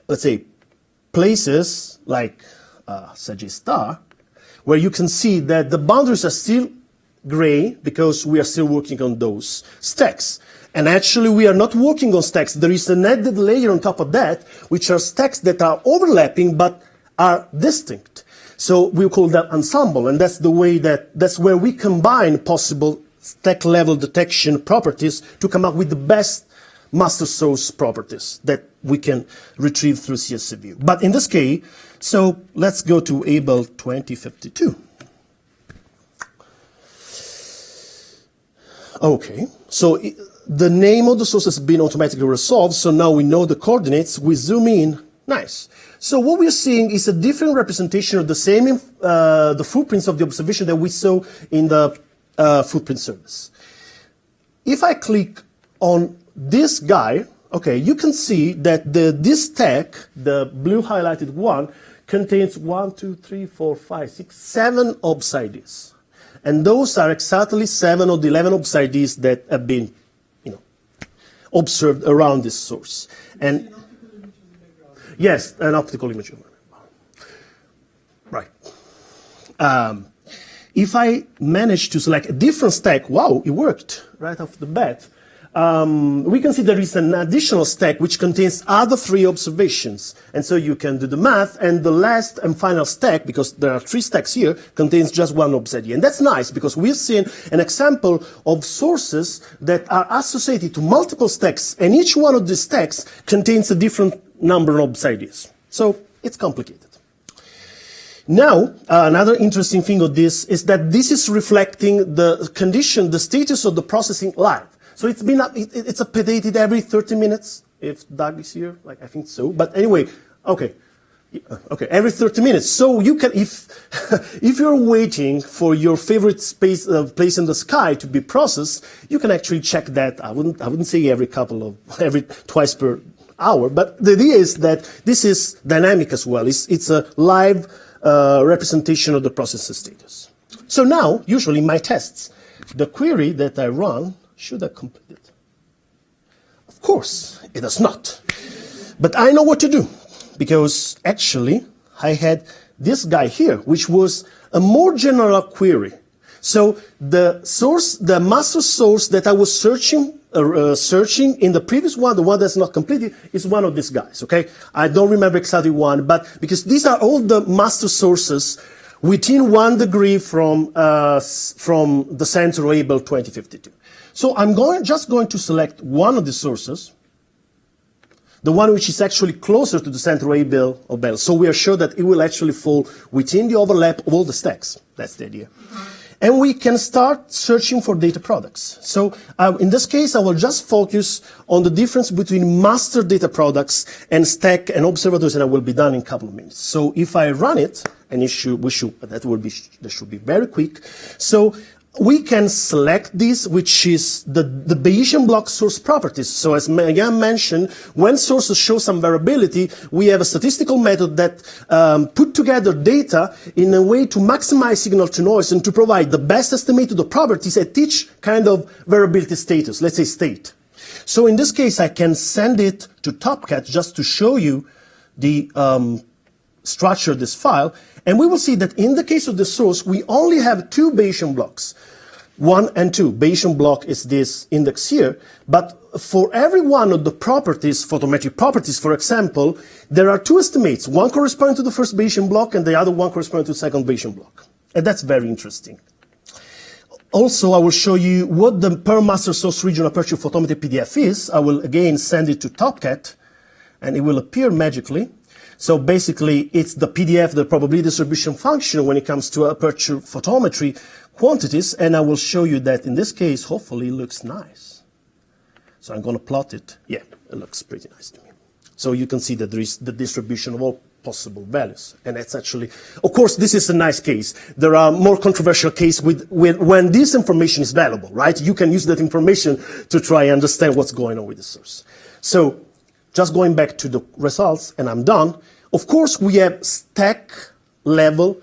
let's say, places like Sagittarius, where you can see that the boundaries are still gray because we are still working on those stacks. And actually, we are not working on stacks. There is an added layer on top of that, which are stacks that are overlapping but are distinct. So we call that ensemble, and that's the way that's where we combine possible stack level detection properties to come up with the best master source properties that we can retrieve through CSV view. But in this case, so let's go to Able 2052. Okay, so the name of the source has been automatically resolved, so now we know the coordinates. We zoom in. Nice. So what we're seeing is a different representation of the same the footprints of the observation that we saw in the footprint service. If I click on this guy, okay, you can see that this stack, the blue highlighted one, contains 1, 2, 3, 4, 5, 6, 7 OBS IDs. And those are exactly 7 of the 11 OBS IDs that have been, observed around this source. And yes, an optical image. Right. If I manage to select a different stack, wow, it worked right off the bat. We can see there is an additional stack which contains other 3 observations. And so you can do the math, and the last and final stack, because there are 3 stacks here, contains just 1 OBS ID. And that's nice, because we've seen an example of sources that are associated to multiple stacks, and each one of these stacks contains a different number of OBS IDs. So it's complicated. Now, another interesting thing of this is that this is reflecting the condition, the status of the processing live. So it's been it's updated every 30 minutes, if Doug is here, like I think so. But anyway, okay, every 30 minutes. So you can, if you're waiting for your favorite place in the sky to be processed, you can actually check that. I wouldn't say every twice per hour, but the idea is that this is dynamic as well. It's a live representation of the processing status. So now, usually my tests, the query that I run should have completed. Of course, it does not. But I know what to do, because actually I had this guy here, which was a more general query. So the source, the master source that I was searching in the previous one, the one that's not completed, is one of these guys, okay? I don't remember exactly one, but because these are all the master sources within 1 degree from the center Able 2052. So I'm just going to select one of the sources, the one which is actually closer to the center Able of Bell. So we are sure that it will actually fall within the overlap of all the stacks. That's the idea. And we can start searching for data products. So in this case, I will just focus on the difference between master data products and stack and observatories, and I will be done in a couple of minutes. So if I run it, and that should be very quick. So we can select this, which is the Bayesian block source properties. So as Megan mentioned, when sources show some variability, we have a statistical method that put together data in a way to maximize signal to noise and to provide the best estimate of the properties at each kind of variability status, let's say state. So in this case, I can send it to Topcat just to show you the structure of this file. And we will see that in the case of the source, we only have 2 Bayesian blocks, 1 and 2. Bayesian block is this index here. But for every one of the properties, photometric properties, for example, there are 2 estimates, one corresponding to the first Bayesian block and the other one corresponding to the second Bayesian block. And that's very interesting. Also, I will show you what the per master source region aperture photometry PDF is. I will again send it to Topcat, and it will appear magically. So basically, it's the PDF, the probability distribution function when it comes to aperture photometry quantities, and I will show you that in this case, hopefully, it looks nice. So I'm going to plot it. Yeah, it looks pretty nice to me. So you can see that there is the distribution of all possible values, and it's actually, of course, this is a nice case. There are more controversial cases when this information is valuable, right? You can use that information to try and understand what's going on with the source. So just going back to the results, and I'm done. Of course, we have stack level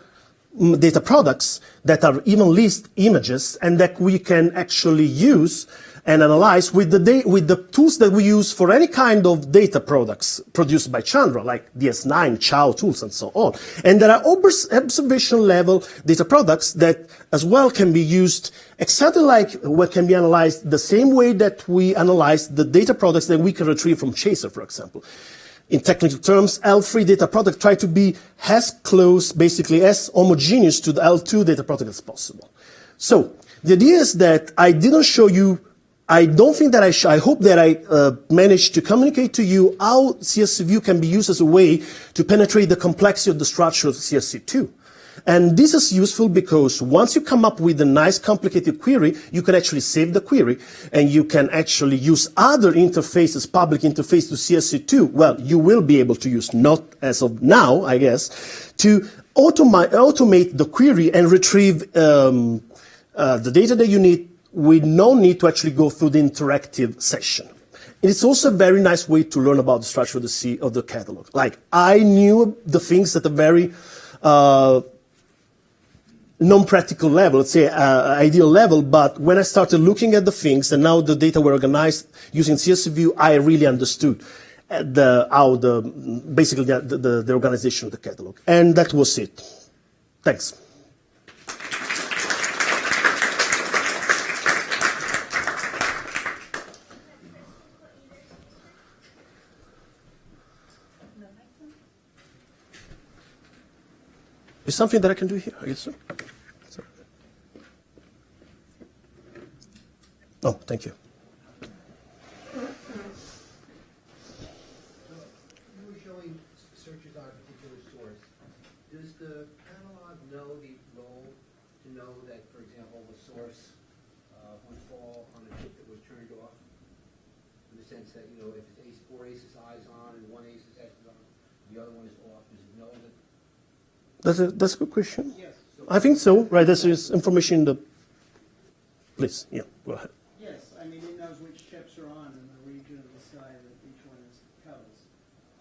data products that are even list images and that we can actually use and analyze with the tools that we use for any kind of data products produced by Chandra, like DS9, Chow tools, and so on. And there are observation level data products that as well can be used exactly like what can be analyzed the same way that we analyze the data products that we can retrieve from Chaser, for example. In technical terms, L3 data product try to be as close, basically as homogeneous to the L2 data product as possible. So The idea is that I didn't show you, I don't think that I hope that I managed to communicate to you how CSV view can be used as a way to penetrate the complexity of the structure of CSV2. And this is useful because once you come up with a nice complicated query, you can actually save the query and you can actually use other interfaces, public interface to CSV2. Well, you will be able to use, not as of now, I guess, to automate the query and retrieve the data that you need with no need to actually go through the interactive session. It's also a very nice way to learn about the structure of the catalog. Like, I knew the things at a very non-practical level, let's say ideal level, but when I started looking at the things and now the data were organized using CSV view, I really understood basically the organization of the catalog. And that was it. Thanks. Is something that I can do here? I guess so. Sorry. Oh, thank you. You were showing searches on a particular source. Does the catalog know the role to know that, for example, the source would fall on a chip that was turned off? In the sense that, you know, if it's four aces eyes on and one aces X is on, the other one is off, does it know that? That's a good question. Yes. I think so. Right, this is information in the... Please, yeah, go ahead. Yes, I mean, it knows which chips are on and the region of the sky that each one covers.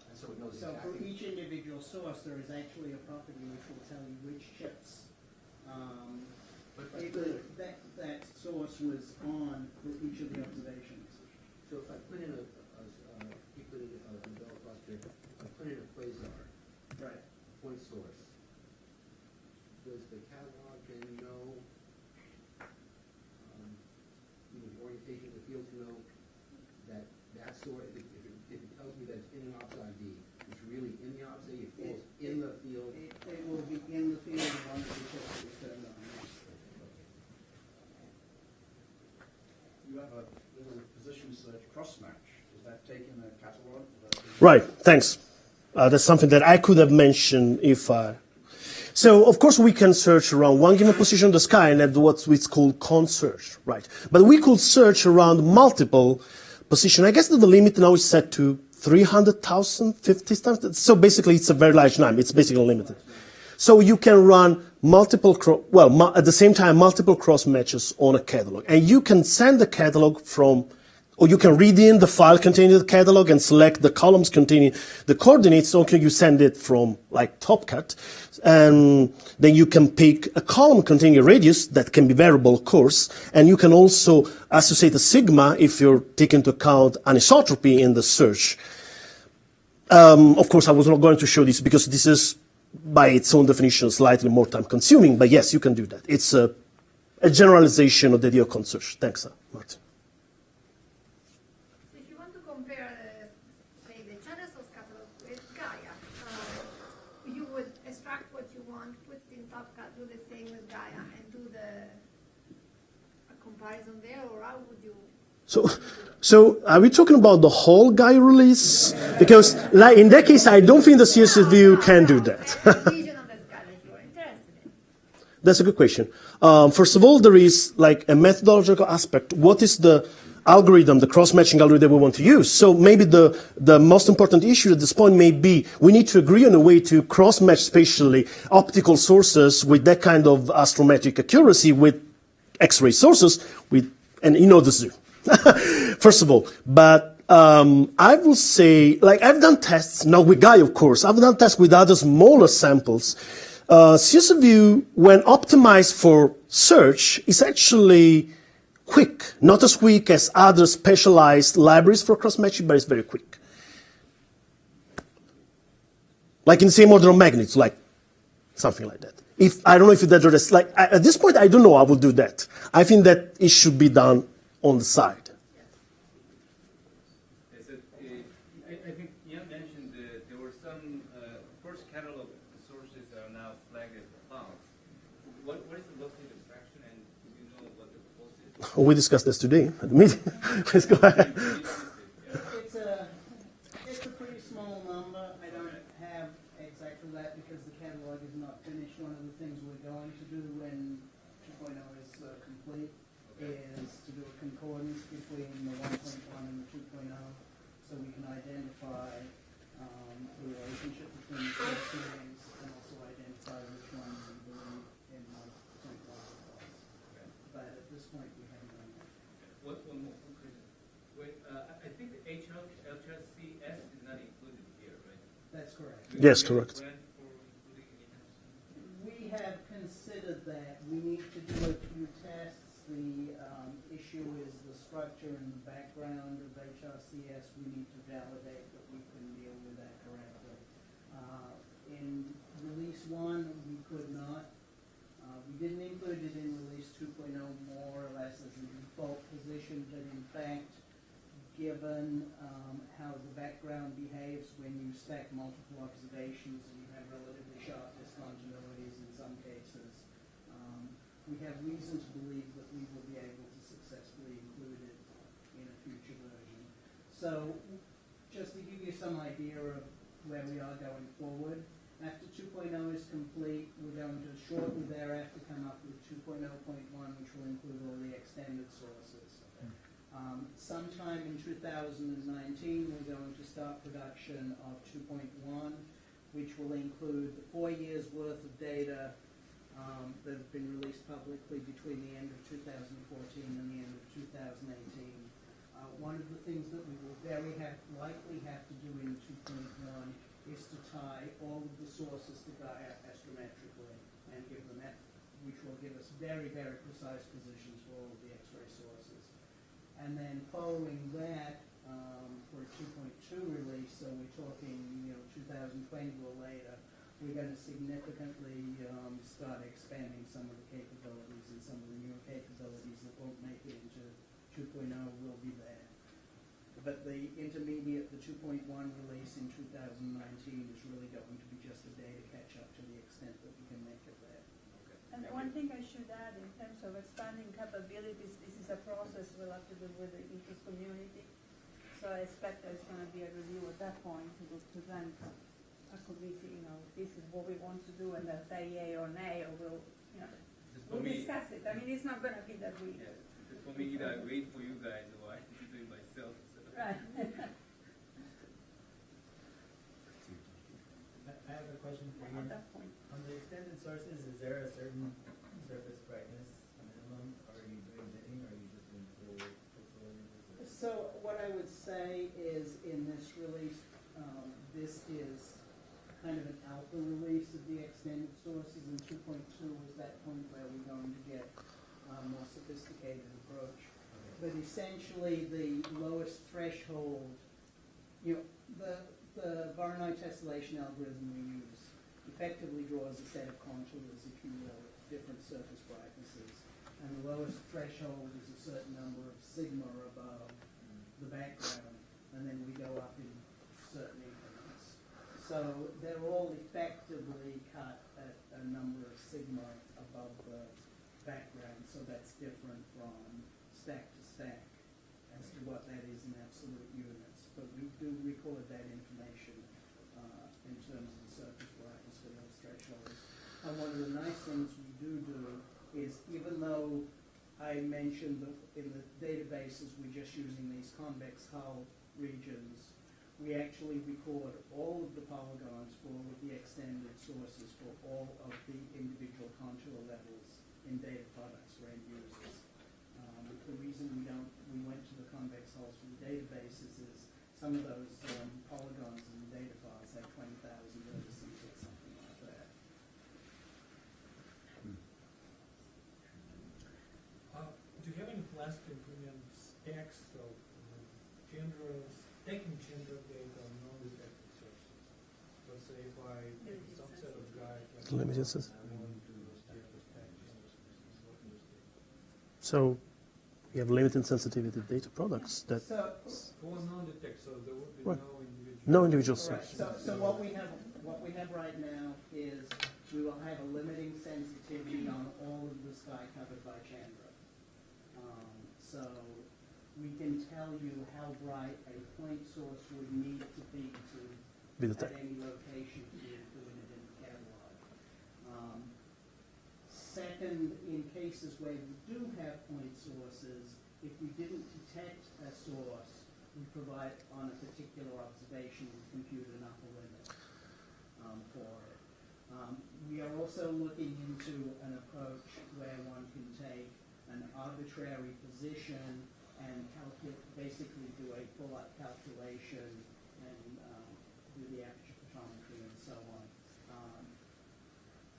And so it knows So for exactly. each individual source, there is actually a property which will tell you which chips that source was on for each of the observations. So if I put in a bell cluster, I put in a quasar, Right. point source, does the catalog then know, the orientation of the field to know that source, if it tells me that it's in an ops ID, it's really in the ops ID, it falls in the field? It will be in the field of one of the chips that's turned on. You have a little position search cross match. Is that taking a catalog? Right, thanks. That's something that I could have mentioned if I... So, of course, we can search around one given position in the sky and have what's called con-search, right? But we could search around multiple positions. I guess that the limit now is set to 300,000, 50,000. So basically, it's a very large number. It's basically unlimited. So you can run multiple, at the same time, multiple cross matches on a catalog. And you can send the catalog from, or you can read in the file containing the catalog and select the columns containing the coordinates. So you send it from like TopCut. And then you can pick a column containing a radius that can be variable, of course. And you can also associate a sigma if you're taking into account anisotropy in the search. Of course, I was not going to show this because this is, by its own definition, slightly more time consuming. But yes, you can do that. It's a generalization of the idea of con-search. Thanks, Martin. If you want to compare, say, the Chandra catalog with Gaia, you would extract what you want, put it in TopCut, do the same with Gaia, and do a comparison there, or how would you? So are we talking about the whole Gaia release? Because like, in that case, I don't think the CSS view can do that. The region of the sky that you are interested in. That's a good question. First of all, there is like a methodological aspect. What is the algorithm, the cross-matching algorithm we want to use? So maybe the most important issue at this point may be we need to agree on a way to cross-match spatially optical sources with that kind of astrometric accuracy with X-ray sources and you know the zoo. First of all, but I will say, like I've done tests, not with Gaia, of course. I've done tests with other smaller samples. CSV view, when optimized for search, is actually quick. Not as quick as other specialized libraries for cross-matching, but it's very quick. Like in the same order of magnitude, like something like that. I don't know if that is like at this point, I don't know. I will do that. I think that it should be done on the side. I think Ian mentioned that there were some first catalog sources that are now flagged as clouds. What is the local abstraction, and do you know what the We discussed this today at the meeting. Let's go ahead. It's a pretty small number. I don't have exactly that because the catalog is not finished. One of the things we're going to do when 2.0 is complete is to do a concordance between the 1.1 and the 2.0 so we can identify the relationship between the two series and also identify which one we believe in 1.1 was. But at this point we haven't done that. One more question. Wait, I think the HLCS is not included here, right? That's correct. Yes, correct. Plan for including it? We have considered that. We need to do a few tests. The issue is the structure and the background of HRCS. We need to validate that we can deal with that correctly. In release 1, we could not. We didn't include it in release 2.0 more or less as a default position, but in fact, given how the background behaves when you stack multiple observations and you have relatively sharp discontinuities in some cases, we have reason to believe that we will be able to successfully include it in a future version. So just to give you some idea of where we are going forward, after 2.0 is complete, we're going to shortly thereafter come up with 2.0.1, which will include all the extended sources. Sometime in 2019, we're going to start production of 2.1, which will include the 4 years' worth of data that have been released publicly between the end of 2014 and the end of 2018. One of the things that we will very likely have to do in 2.1 is to tie all of the sources to Gaia astrometrically and give them that, which will give us very, very precise positions for all of the X-ray sources. And then following that, for a 2.2 release, so we're talking 2020 or later, we're going to significantly start expanding some of the capabilities, and some of the newer capabilities that won't make it into 2.0 will be there. But the intermediate, the 2.1 release in 2019 is really going to be just a data catch-up to the extent that we can make it there. And one thing I should add in terms of expanding capabilities, this is a process we'll have to do with the interest community. So I expect there's going to be a review at that point. We will present a committee, this is what we want to do, and they'll say yay or nay, or we'll discuss it. I mean, it's not going to be that we... Yeah, just for me, either I wait for you guys or I do it myself. Right. I have a question for you. At that point. On the extended sources, is there a certain surface brightness minimum? Are you doing dimming, or are you just doing full images? So what I would say is in this release, this is kind of an alpha release of the extended sources, and 2.2 is that point where we're going to get a more sophisticated approach. But essentially the lowest threshold, the Voronoi tessellation algorithm we use effectively draws a set of contours, if you will, at different surface brightnesses. And the lowest threshold is a certain number of sigma above the background, and then we go up in certain increments. So they're all effectively cut at a number of sigma above the background, so that's different from stack to stack as to what that is in absolute units. But we do record that information in terms of the surface brightness for those thresholds. And one of the nice things we do is, even though I mentioned that in the databases we're just using these convex hull regions, we actually record all of the polygons for all of the extended sources for all of the individual contour levels in data products for end users. The reason we went to the convex hulls for the databases is some of those polygons in the data files have 20,000 vertices or something like that. Do you have any plans to implement stacks of taking Chandra data on non-detected sources? Let's say if I take a subset of guys, Limited sense. I want to get the stack. So you have limited sensitivity data products that So, For non-detect, so there would be Right. no individual. no individual right. source. So what we have right now is we will have a limiting sensitivity on all of the sky covered by Chandra. So we can tell you how bright a point source would need to be Be at detected. any location to be included in the catalog. Second, in cases where we do have point sources, if we didn't detect a source, we provide on a particular observation, we compute an upper limit for it. We are also looking into an approach where one can take an arbitrary position and basically do a pull-up calculation and do the aperture photometry and so on.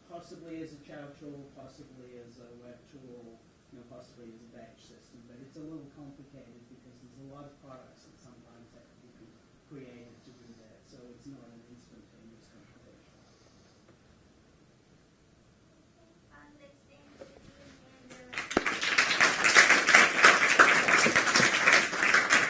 Possibly as a chow tool, possibly as a web tool, possibly as a batch system, but it's a little complicated because there's a lot of products that sometimes have to be created to do that, so it's not an instant